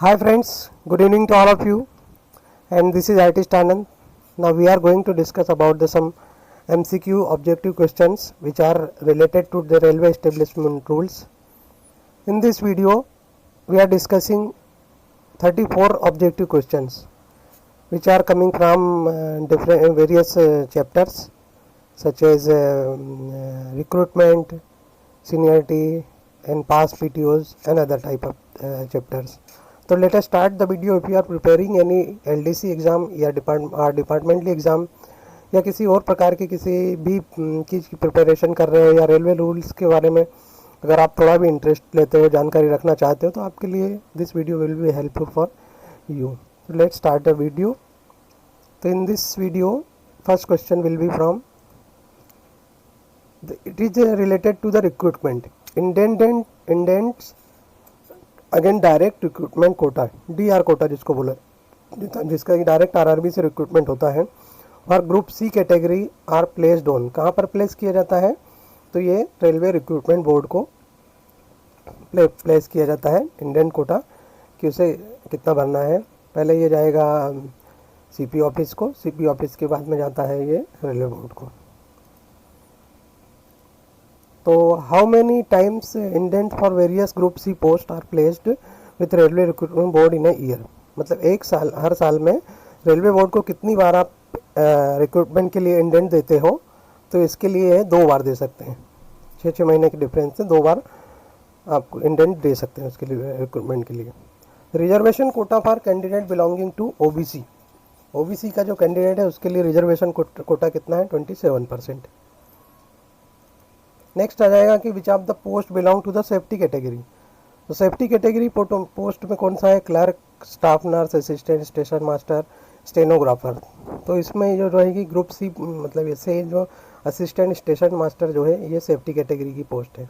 Hi friends, good evening to all of you, and this is artist Anand. Now we are going to discuss about some MCQ objective questions which are related to the railway establishment rules. In this video we are discussing 34 objective questions which are coming from different various chapters such as recruitment, seniority and past PTOs and other type of chapters. तो let us start the video. If you are preparing any LDC exam या departmentally exam या किसी और प्रकार की किसी भी चीज़ की प्रिपरेशन कर रहे हो या रेलवे रूल्स के बारे में अगर आप थोड़ा भी इंटरेस्ट लेते हो, जानकारी रखना चाहते हो, तो आपके लिए this video will be helpful for you. Let start the video. तो in this video first question will be from it is related to the recruitment. Indents again direct recruitment quota, DR quota जिसको बोला, जिसका direct RRB से recruitment होता है, और group C category are placed on. कहाँ पर प्लेस किया जाता है? तो ये रेलवे रिक्रूटमेंट बोर्ड को प्लेस किया जाता है इंडियन कोटा कि उसे कितना भरना है. पहले ये जाएगा सीपी ऑफिस को, सीपी ऑफिस के बाद में जाता है ये रेलवे बोर्ड को. तो how many times indent for various group C post are placed with railway recruitment board in a year. मतलब एक साल, हर साल में रेलवे बोर्ड को कितनी बार आप रिक्रूटमेंट के लिए इंडेंट देते हो? तो इसके लिए 2 बार दे सकते हैं. 6 महीने के डिफरेंस से 2 बार आप इंडेंट दे सकते हैं उसके लिए, रिक्रूटमेंट के लिए. Reservation quota for candidate belonging to OBC. OBC का जो कैंडिडेट है उसके लिए रिजर्वेशन कोटा कितना है? 27%. नेक्स्ट आ जाएगा कि which of the post belong to the safety category. तो सेफ्टी कैटेगरी पोस्ट में कौन सा है? Clerk, staff nurse, assistant station master, stenographer. तो इसमें जो रहेगी ग्रुप सी, मतलब इससे जो असिस्टेंट स्टेशन मास्टर जो है ये सेफ्टी कैटेगरी की पोस्ट है.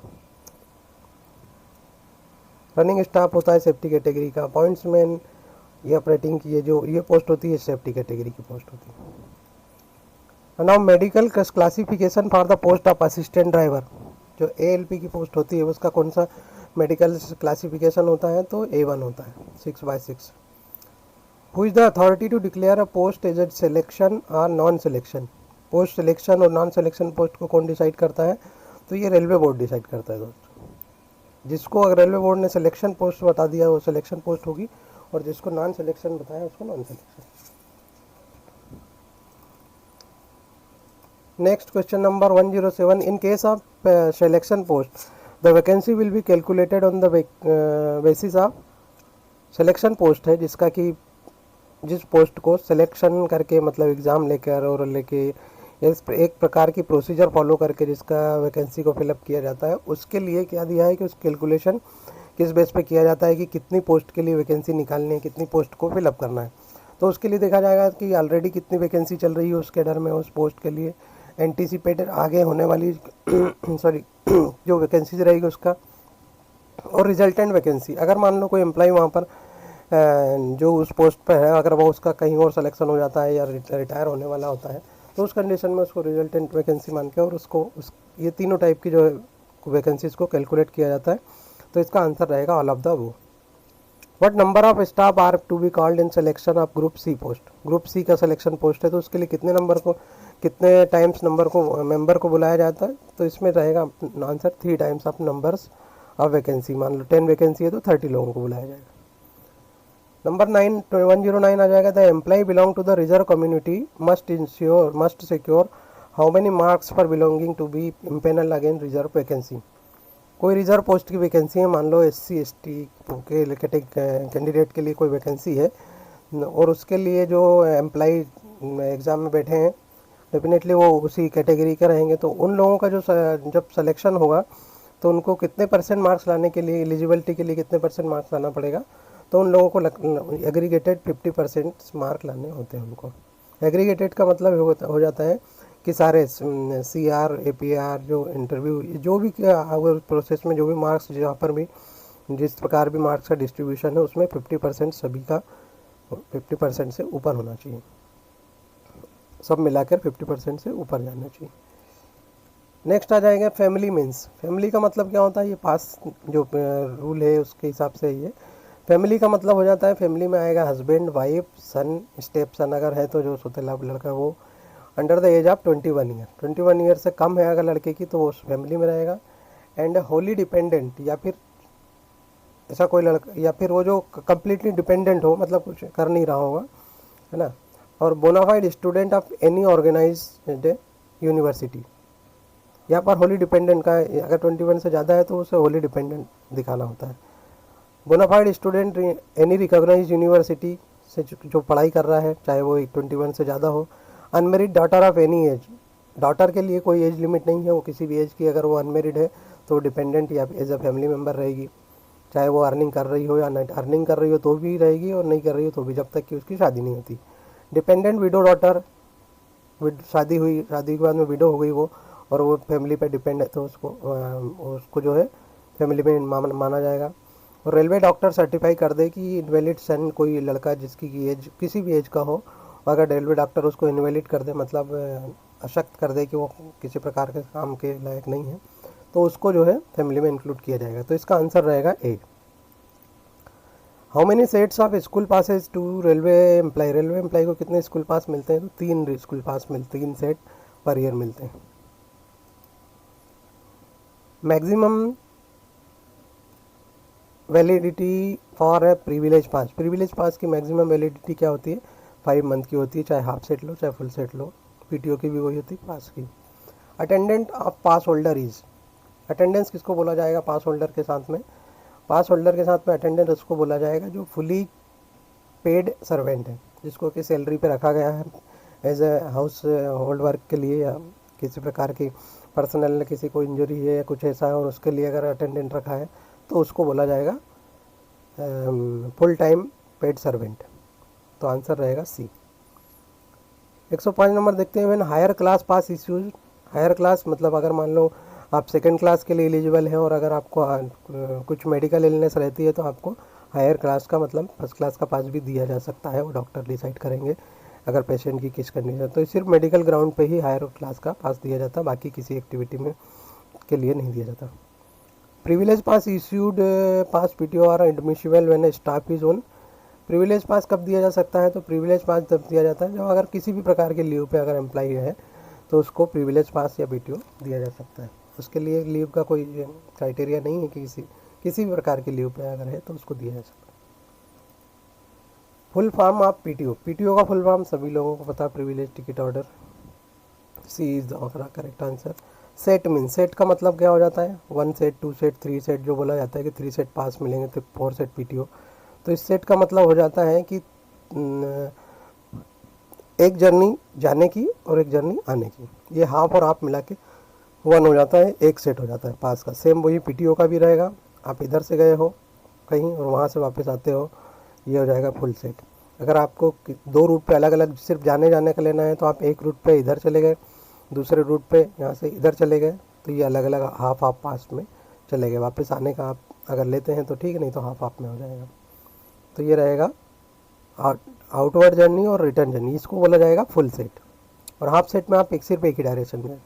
रनिंग स्टाफ होता है सेफ्टी कैटेगरी का. पॉइंट्समैन, ये ऑपरेटिंग की ये पोस्ट होती है सेफ्टी कैटेगरी की पोस्ट होती है. Now medical classification for the post of assistant driver. जो ALP की पोस्ट होती है उसका कौन सा मेडिकल क्लासिफिकेशन होता है? तो A1 होता है, 6/6. Who is the authority to declare a post as a selection और नॉन सिलेक्शन. पोस्ट सिलेक्शन और नॉन सिलेक्शन पोस्ट को कौन डिसाइड करता है? तो ये रेलवे बोर्ड डिसाइड करता है दोस्तों. जिसको अगर रेलवे बोर्ड ने सिलेक्शन पोस्ट बता दिया वो सिलेक्शन पोस्ट होगी, और जिसको नॉन सिलेक्शन बताया उसको non selection. Next question number 107. In case of selection post, the vacancy will be calculated on the basis of selection post है, जिसका कि जिस पोस्ट को सिलेक्शन करके, मतलब एग्ज़ाम लेकर और लेके एक प्रकार की प्रोसीजर फॉलो करके जिसका वैकेंसी को फिलअप किया जाता है, उसके लिए क्या दिया है कि उस कैलकुलेशन किस बेस पे किया जाता है कि कितनी पोस्ट के लिए वैकेंसी निकालनी है, कितनी पोस्ट को फिलअप करना है. तो उसके लिए देखा जाएगा कि ऑलरेडी कितनी वैकेंसी चल रही है उस कैडर में, उस पोस्ट के लिए एंटीसिपेटेड आगे होने वाली सॉरी जो वैकेंसीज रहेगी उसका, और रिजल्टेंट वैकेंसी. अगर मान लो कोई एम्प्लॉय वहाँ पर जो उस पोस्ट पर है, अगर वो उसका कहीं और सिलेक्शन हो जाता है या रिटायर होने वाला होता है, तो उस कंडीशन में उसको रिजल्टेंट वैकेंसी मान के और उसको ये तीनों टाइप की जो वैकेंसीज को कैलकुलेट किया जाता है. तो इसका आंसर रहेगा all of the above. What number of staff are to be called in selection of group C post. Group C का सिलेक्शन पोस्ट है तो उसके लिए कितने टाइम्स मेंबर को बुलाया जाता है? तो इसमें रहेगा answer 3 times of numbers of vacancy. मान लो 10 वैकेंसी है तो 30 लोगों को बुलाया जाएगा. नंबर 109 आ जाएगा. The employ belong to the reserve community must secure how many marks for belonging to be empanel again reserve vacancy. कोई रिजर्व पोस्ट की वैकेंसी है, मान लो SC ST के कैंडिडेट के लिए कोई वैकेंसी है, और उसके लिए जो एम्प्लॉय एग्ज़ाम में बैठे हैं डेफिनेटली वो उसी कैटेगरी के रहेंगे. तो उन लोगों का जो जब सिलेक्शन होगा तो उनको कितने % मार्क्स लाने के लिए, एलिजिबिलिटी के लिए कितने % मार्क्स लाना पड़ेगा? तो उन लोगों को एग्रीगेटेड 50% मार्क लाने होते हैं उनको. एग्रीगेटेड का मतलब हो जाता है कि सारे CR APR जो इंटरव्यू जो भी प्रोसेस में जो भी मार्क्स, जहाँ पर भी जिस प्रकार भी मार्क्स का डिस्ट्रीब्यूशन है उसमें 50% सभी का 50% से ऊपर होना चाहिए. सब मिलाकर 50% से ऊपर जाना चाहिए. नेक्स्ट आ जाएगा फैमिली मीन्स. फैमिली का मतलब क्या होता है? ये पास जो रूल है उसके हिसाब से ये फैमिली का मतलब हो जाता है, फैमिली में आएगा husband, wife, son, step son अगर है तो जो सौतेला लड़का वो under the age of 21 year, 21 year से कम है अगर लड़के की तो वो उस फैमिली में रहेगा। एंड होली डिपेंडेंट या फिर ऐसा कोई लड़का या फिर वो जो कम्प्लीटली डिपेंडेंट हो, मतलब कुछ कर नहीं रहा होगा, है ना। और bonafide student of any organised university, यहाँ पर होली डिपेंडेंट का अगर 21 से ज़्यादा है तो उसे होली डिपेंडेंट दिखाना होता है। Bonafide student any recognised university से जो पढ़ाई कर रहा है, चाहे वो 21 से ज़्यादा हो। Unmarried daughter of any as, daughter के लिए कोई एज लिमिट नहीं है, वो किसी भी एज की अगर वो अनमेरिड है तो डिपेंडेंट या एज अ फैमिली मेम्बर रहेगी, चाहे वो अर्निंग कर रही हो या नहीं अर्निंग कर रही हो तो भी रहेगी, और नहीं कर रही हो तो भी, जब तक कि उसकी शादी नहीं होती। डिपेंडेंट विडो डॉटर, शादी हुई, शादी के बाद में विडो हो गई वो, और वो फैमिली पे डिपेंड है तो उसको जो है फैमिली में माना जाएगा। और रेलवे डॉक्टर सर्टिफाई कर दे कि इनवैलिड सन, कोई लड़का जिसकी एज किसी भी एज का हो, अगर रेलवे डॉक्टर उसको इनवैलिड कर दे, मतलब अशक्त कर दे कि वो किसी प्रकार के काम के लायक नहीं है, तो उसको जो है फैमिली में इंक्लूड किया जाएगा। तो इसका आंसर रहेगा A. How many sets of school passes to railway employ, railway employ को कितने स्कूल पास मिलते हैं? तो 3 स्कूल पास मिलते, 3 सेट पर ईयर मिलते हैं। Maximum validity for a privilege pass, privilege पास की मैक्सिमम वैलिडिटी क्या होती है? 5 मंथ की होती है, चाहे हाफ सेट लो चाहे फुल सेट लो। पीटीओ की भी वही होती है पास की। Attendant of pass holder is, attendance किसको बोला जाएगा पास होल्डर के साथ में? पास होल्डर के साथ में अटेंडेंट उसको बोला जाएगा जो फुली पेड सर्वेंट है, जिसको कि सैलरी पे रखा गया है as a household work के लिए, या किसी प्रकार की पर्सनल किसी को इंजरी है या कुछ ऐसा है और उसके लिए अगर अटेंडेंट रखा है तो उसको बोला जाएगा फुल टाइम पेड सर्वेंट। तो आंसर रहेगा सी। 105 नंबर देखते हैं। When higher class pass issues, higher class मतलब अगर मान लो आप सेकंड क्लास के लिए एलिजिबल हैं और अगर आपको कुछ मेडिकल इलनेस रहती है तो आपको हायर क्लास का मतलब फर्स्ट क्लास का पास भी दिया जा सकता है, वो डॉक्टर डिसाइड करेंगे अगर पेशेंट की किस कंडीशन। तो सिर्फ मेडिकल ग्राउंड पे ही हायर क्लास का पास दिया जाता है, बाकी किसी एक्टिविटी में के लिए नहीं दिया जाता। Privilege pass issued pass PTO are admissible when staff is on, privilege pass कब दिया जा सकता है? तो प्रिविलेज पास तब दिया जाता है जब अगर किसी भी प्रकार के लीव पे अगर एम्प्लॉई है तो उसको प्रिविलेज पास या पीटीओ दिया जा सकता है। उसके लिए लीव का कोई क्राइटेरिया नहीं है कि किसी भी प्रकार की लीव पे अगर है तो उसको दिया जा सकता है। Full form of PTO, PTO का फुल फॉर्म सभी लोगों को पता, privilege ticket order. C is the correct answer. Set mean, set का मतलब क्या हो जाता है? 1 सेट, 2 सेट, 3 सेट, जो बोला जाता है कि 3 सेट पास मिलेंगे तो 4 सेट पीटीओ। तो इस सेट का मतलब हो जाता है कि एक जर्नी जाने की और एक जर्नी आने की, ये हाफ और हाफ मिला के 1 हो जाता है, एक सेट हो जाता है पास का। सेम वही पीटीओ का भी रहेगा, आप इधर से गए हो कहीं और वहाँ से वापस आते हो, ये हो जाएगा फुल सेट। अगर आपको 2 रूट पे अलग अलग सिर्फ जाने का लेना है तो आप एक रूट पे इधर चले गए, दूसरे रूट पे यहाँ से इधर चले गए, तो ये अलग अलग हाफ हाफ पास में चले गए। वापस आने का आप अगर लेते हैं तो ठीक, नहीं तो हाफ हाफ में हो जाएगा। तो ये रहेगा आउटवर्ड जर्नी और रिटर्न जर्नी, इसको बोला जाएगा फुल सेट। और हाफ सेट में आप सिर्फ एक ही डायरेक्शन में।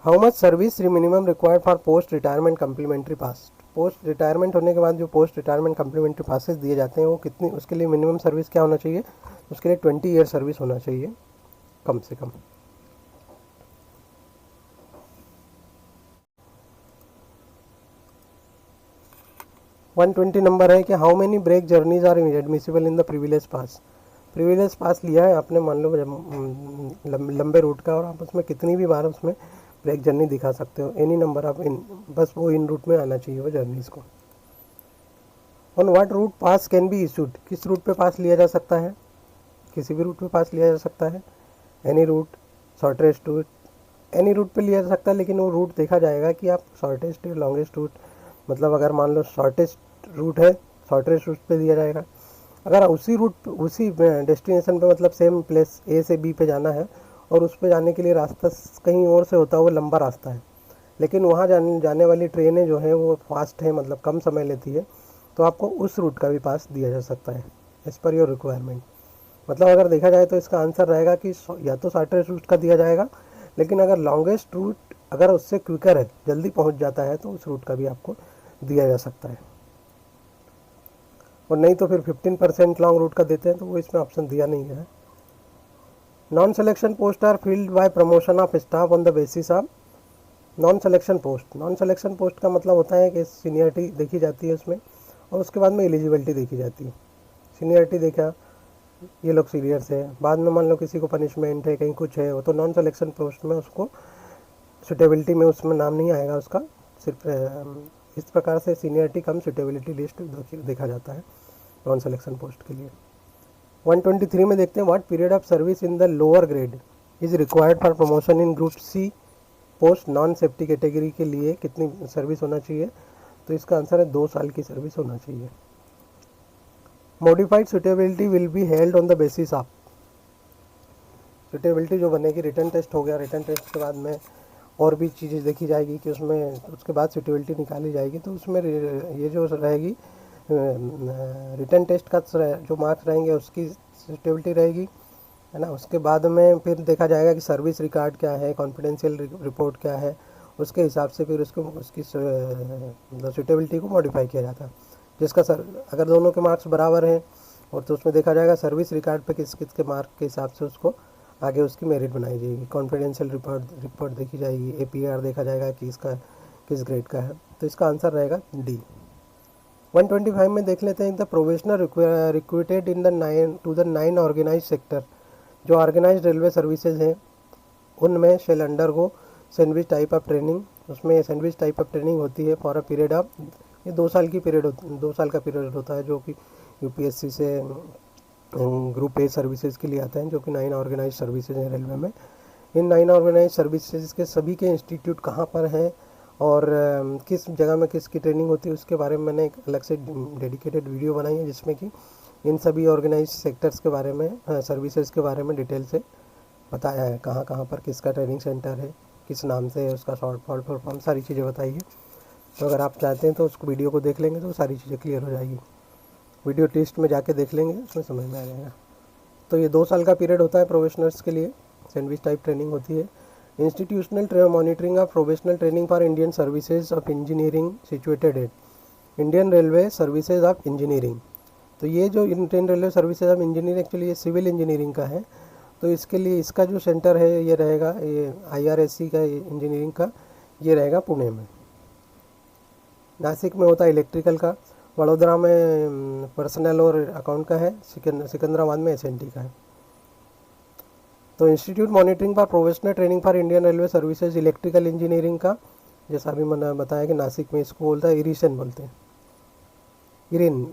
How much service minimum required for post retirement complimentary pass, post retirement होने के बाद जो पोस्ट रिटायरमेंट कम्प्लीमेंट्री पासेस दिए जाते हैं वो कितनी, उसके लिए मिनिमम सर्विस क्या होना चाहिए? उसके लिए 20 ईयर सर्विस होना चाहिए कम से कम। वन 20 नंबर है कि how many break journeys are admissible in the privilege pass, privilege pass लिया है आपने मान लो लंबे रूट का, और आप उसमें कितनी भी बार उसमें ब्रेक जर्नी दिखा सकते हो, एनी नंबर ऑफ इन, बस वो इन रूट में आना चाहिए वो जर्नीज को। On what route pass can be issued, किस रूट पे पास लिया जा सकता है? किसी भी रूट पे पास लिया जा सकता है, any route, shortest route, any route पे लिया जा सकता है, लेकिन वो रूट देखा जाएगा कि आप शॉर्टेस्ट या लॉन्गेस्ट रूट, मतलब अगर मान लो शॉर्टेस्ट रूट है शॉर्टेस्ट रूट पे दिया जाएगा। अगर उसी रूट उसी डेस्टिनेशन पे मतलब सेम प्लेस ए से बी पे जाना है और उस पे जाने के लिए रास्ता कहीं और से होता है, वो लंबा रास्ता है, लेकिन वहाँ जाने वाली ट्रेनें जो हैं वो फास्ट है, मतलब कम समय लेती है, तो आपको उस रूट का भी पास दिया जा सकता है एज पर योर रिक्वायरमेंट। मतलब अगर देखा जाए तो इसका आंसर रहेगा कि या तो शॉर्टेस्ट रूट का दिया जाएगा, लेकिन अगर लॉन्गेस्ट रूट अगर उससे क्विकर है, जल्दी पहुँच जाता है, तो उस रूट का भी आपको दिया जा सकता है। और नहीं तो फिर 15% लॉन्ग रूट का देते हैं, तो वो इसमें ऑप्शन दिया नहीं है। Non selection post are filled by promotion of staff on the basis of non selection post. Non selection post का मतलब होता है कि सीनियरिटी देखी जाती है उसमें, और उसके बाद में एलिजिबिलिटी देखी जाती है। सीनियरिटी देखा, ये लोग सीनियर्स है, बाद में मान लो किसी को पनिशमेंट है, कहीं कुछ है, वो तो नॉन सिलेक्शन पोस्ट में उसको सुटेबिलिटी में उसमें नाम नहीं आएगा उसका। सिर्फ इस प्रकार से सीनियरिटी कम सुटेबिलिटी लिस्ट देखा जाता है नॉन सिलेक्शन पोस्ट के लिए। 123 में देखते हैं, what period of service in the lower grade is required for promotion in group C post. Non safety category के लिए कितनी सर्विस होना चाहिए, तो इसका आंसर है 2 साल की सर्विस होना चाहिए। Modified suitability will be held on the basis of. Suitability जो बनेगी, रिटर्न टेस्ट हो गया, रिटर्न टेस्ट के बाद में और भी चीज़ें देखी जाएगी कि उसमें उसके बाद सुटेबिलिटी निकाली जाएगी, तो उसमें ये जो रहेगी रिटर्न टेस्ट का जो मार्क्स रहेंगे उसकी सुटेबिलिटी रहेगी, है ना। उसके बाद में फिर देखा जाएगा कि सर्विस रिकॉर्ड क्या है, कॉन्फिडेंशियल रिपोर्ट क्या है, उसके हिसाब से फिर उसकी मतलब सुटेबिलिटी को मॉडिफाई किया जाता है। जिसका अगर दोनों के मार्क्स बराबर हैं, और तो उसमें देखा जाएगा सर्विस रिकॉर्ड पे किस किस के मार्क के हिसाब से उसको आगे उसकी मेरिट बनाई जाएगी। कॉन्फिडेंशियल रिपोर्ट देखी जाएगी, APR देखा जाएगा कि इसका किस ग्रेड का है, तो इसका आंसर रहेगा D। 125 में देख लेते हैं, the probationer recruited in the 9 organise sector. जो ऑर्गेनाइज रेलवे सर्विसेज हैं उनमें shall undergo sandwich type of training. उसमें सैंडविच टाइप ऑफ ट्रेनिंग होती है फॉर अ पीरियड ऑफ, ये 2 साल की पीरियड 2 साल का पीरियड होता है, जो कि UPSC से ग्रुप A सर्विसेज के लिए आते हैं, जो कि 9 ऑर्गेनाइज सर्विसेज हैं रेलवे में। इन 9 ऑर्गेनाइज सर्विसेज के सभी के इंस्टीट्यूट कहाँ पर हैं और किस जगह में किसकी ट्रेनिंग होती है, उसके बारे में मैंने एक अलग से डेडिकेटेड वीडियो बनाई है, जिसमें कि इन सभी ऑर्गेनाइज सेक्टर्स के बारे में, सर्विसेज के बारे में डिटेल से बताया है, कहाँ कहाँ पर किसका ट्रेनिंग सेंटर है, किस नाम से है, उसका शॉर्ट फॉर्म सारी चीज़ें बताई है। तो अगर आप चाहते हैं तो उसको वीडियो को देख लेंगे तो सारी चीज़ें क्लियर हो जाएगी। वीडियो टेस्ट में जाके देख लेंगे, उसमें समझ में आ जाएगा। तो ये 2 साल का पीरियड होता है प्रोफेशनल्स के लिए, सैंडविच टाइप ट्रेनिंग होती है। Institutional monitoring of professional training for Indian services of engineering situated at Indian railway services of engineering. तो ये जो Indian railway services of engineering actually ये सिविल इंजीनियरिंग का है, तो इसके लिए इसका जो सेंटर है ये रहेगा, ये IRSC का इंजीनियरिंग का ये रहेगा पुणे में। नासिक में होता है इलेक्ट्रिकल का, वडोदरा में पर्सनल और अकाउंट का है, सिकंदराबाद में SNT का है। तो institute monitoring for professional training for Indian railway services electrical engineering का, जैसा अभी मैंने बताया कि नासिक में इसको बोलता है इरिशन बोलते हैं, इरिन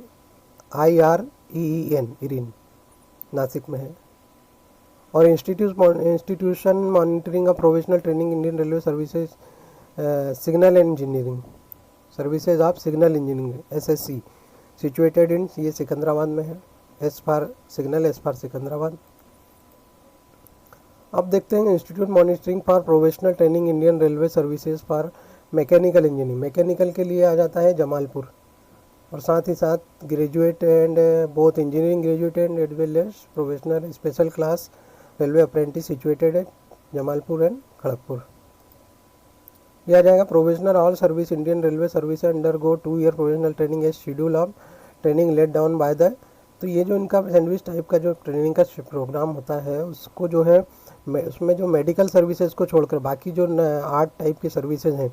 IREEN इरिन नासिक में है। और institution monitoring of professional training Indian railway services signal and engineering services of signal engineering SSC situated in, ये सिकंदराबाद में है। S for signal, S for Secunderabad. अब देखते हैं institute monitoring for professional training Indian railway services for mechanical engineering. Mechanical के लिए आ जाता है जमालपुर, और साथ ही साथ graduate and both engineering graduate and as well as professional special class railway apprentice situated at Jamalpur and Kharagpur. यह आ जाएगा professional all service Indian railway service undergo 2 year professional training as schedule of training let down by the. तो ये जो इनका sandwich type का जो training का प्रोग्राम होता है, उसको जो है उसमें जो मेडिकल सर्विसेज को छोड़कर बाकी जो 8 टाइप की सर्विसेज हैं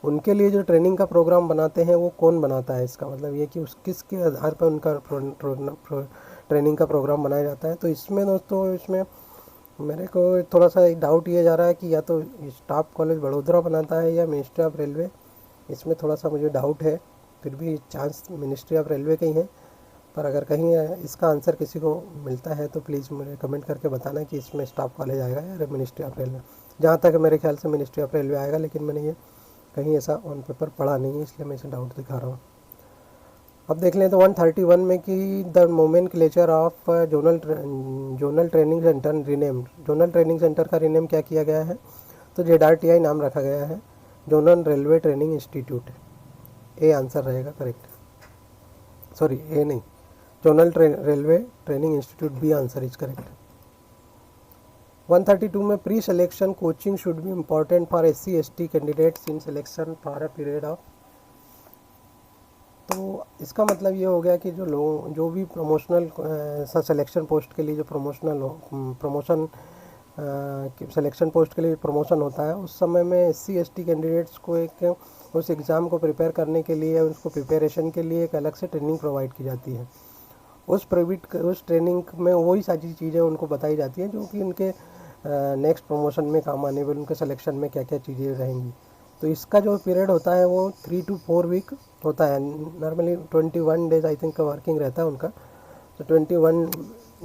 उनके लिए जो ट्रेनिंग का प्रोग्राम बनाते हैं वो कौन बनाता है, इसका मतलब ये कि उस किसके आधार पर उनका ट्रेनिंग का प्रोग्राम बनाया जाता है। तो इसमें दोस्तों, इसमें मेरे को थोड़ा सा एक डाउट ये जा रहा है कि या तो स्टाफ कॉलेज बड़ोदरा बनाता है या मिनिस्ट्री ऑफ रेलवे, इसमें थोड़ा सा मुझे डाउट है। फिर भी चांस मिनिस्ट्री ऑफ रेलवे के ही हैं, पर अगर कहीं इसका आंसर किसी को मिलता है तो प्लीज़ मुझे कमेंट करके बताना कि इसमें स्टाफ कॉलेज आएगा या मिनिस्ट्री ऑफ रेलवे। जहाँ तक मेरे ख्याल से मिनिस्ट्री ऑफ रेलवे आएगा, लेकिन मैंने ये कहीं ऐसा ऑन पेपर पढ़ा नहीं है, इसलिए मैं इसे डाउट दिखा रहा हूँ। अब देख लें तो 131 में कि the nomenclature of zonal training centre rename. Zonal training centre का रीनेम क्या किया गया है, तो ZRTI नाम रखा गया है, zonal railway training institute. A answer रहेगा करेक्ट, सॉरी ए नहीं, zonal railway training institute B answer is correct. 132 में pre selection coaching should be important for SC ST candidates in selection for a period of. तो इसका मतलब ये हो गया कि जो भी प्रमोशनल सिलेक्शन पोस्ट के लिए जो प्रमोशन सिलेक्शन पोस्ट के लिए प्रमोशन होता है, उस समय में SC/ST कैंडिडेट्स को उस एग्ज़ाम को प्रिपेयर करने के लिए, उसको प्रिपरेशन के लिए एक अलग से ट्रेनिंग प्रोवाइड की जाती है। उस ट्रेनिंग में वही सारी चीज़ें उनको बताई जाती हैं जो कि उनके नेक्स्ट प्रमोशन में काम आने वाले, उनके सिलेक्शन में क्या क्या चीज़ें रहेंगी। तो इसका जो पीरियड होता है वो 3 to 4 वीक होता है। नॉर्मली 21 डेज़ आई थिंक का वर्किंग रहता है उनका। तो 21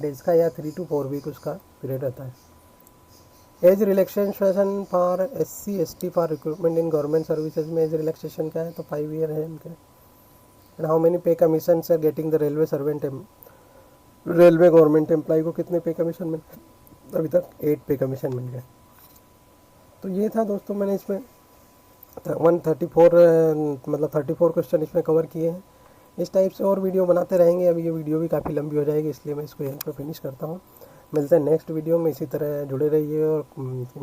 डेज़ का या 3 to 4 वीक उसका पीरियड रहता है। Age relaxation for SC/ST for recruitment in government services में एज रिलैक्सेशन क्या है, तो 5 ईयर है इनके। And how many pay commission are getting the railway servant, railway government employ को कितने पे कमीशन मिले, अभी तक 8 पे कमीशन मिल गए। तो ये था दोस्तों, मैंने इसमें 134 मतलब 34 क्वेश्चन इसमें कवर किए हैं। इस टाइप से और वीडियो बनाते रहेंगे। अभी ये वीडियो भी काफ़ी लंबी हो जाएगी, इसलिए मैं इसको यहीं पर फिनिश करता हूँ। मिलते हैं नेक्स्ट वीडियो में। इसी तरह जुड़े रहिए। और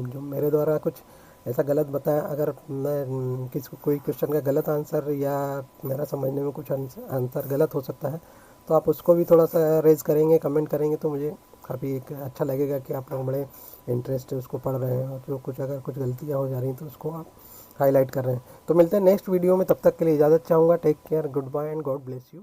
जो मेरे द्वारा कुछ ऐसा गलत बताया, अगर मैं किसी कोई क्वेश्चन का गलत आंसर या मेरा समझने में कुछ आंसर गलत हो सकता है, तो आप उसको भी थोड़ा सा रेज करेंगे, कमेंट करेंगे, तो मुझे काफ़ी अच्छा लगेगा कि आप लोग बड़े इंटरेस्ट से उसको पढ़ रहे हैं, और जो कुछ अगर कुछ गलतियाँ हो जा रही हैं तो उसको आप हाईलाइट कर रहे हैं। तो मिलते हैं नेक्स्ट वीडियो में, तब तक के लिए इजाज़त चाहूँगा। Take care, goodbye and God bless you.